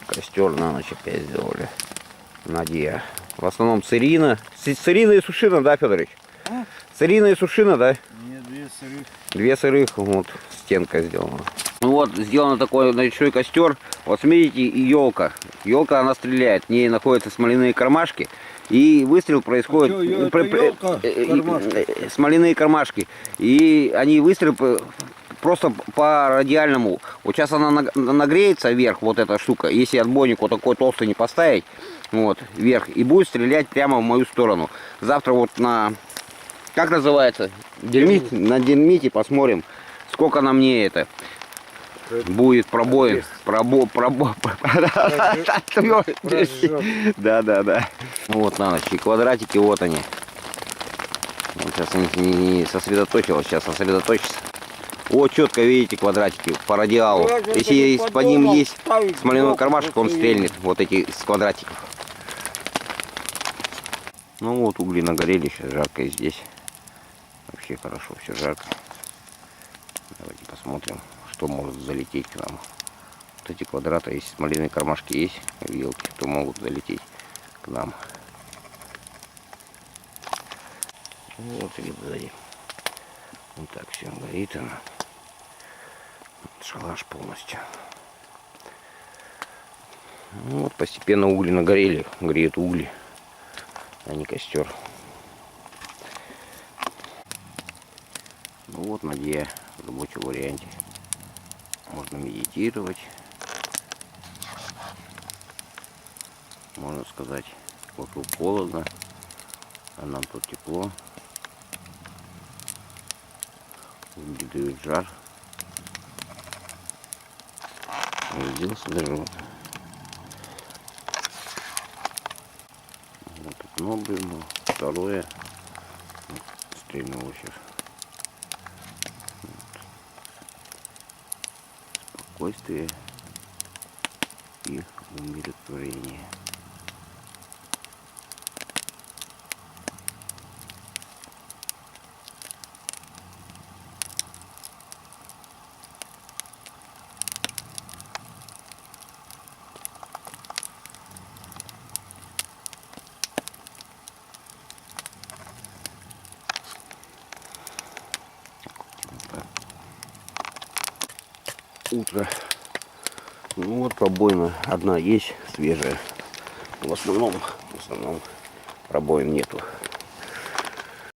Костер на ночь опять сделали. Надя. В основном цирина. Цирина и сушина, да, Федорович? А? Цирина и сушина, да? Нет, две сырых. Две сырых, вот, стенка сделана. Ну вот, сделан такой ночной костер. Вот смотрите, и елка. Елка, она стреляет. В ней находятся смоляные кармашки. И выстрел происходит... Смоляные кармашки. И они выстрел просто по радиальному. Вот сейчас она нагреется вверх, вот эта штука. Если отбойник вот такой толстый не поставить, вот, вверх. И будет стрелять прямо в мою сторону. Завтра вот на... Как называется? Дермит? На дермите посмотрим, сколько на мне это будет пробоин. Да. Вот на ночь. И квадратики, вот они. Вот сейчас не сосредоточилась, сейчас сосредоточится. О, четко видите квадратики по радиалу. Если по ним есть смоляной кармашек, он стрельнет. Вот эти с квадратиков. Ну вот угли нагорели, сейчас жарко и здесь. Вообще хорошо, все жарко. Давайте посмотрим, что может залететь к нам. Вот эти квадраты, если смоляные кармашки есть, вилки, то могут залететь к нам. Вот и сзади. Вот так все горит она. Шалаш полностью. Ну, вот постепенно угли нагорели, греют угли, а не костер. Ну вот Надя в рабочем варианте. Можно медитировать. Можно сказать, вокруг холодно, а нам тут тепло. Угли дают жар. Родился даже вот. Вот одно блин, второе. Стрельнуло сейчас. Спокойствие и умиротворение. Утро. Ну вот пробоина одна есть свежая. В основном пробоин нету.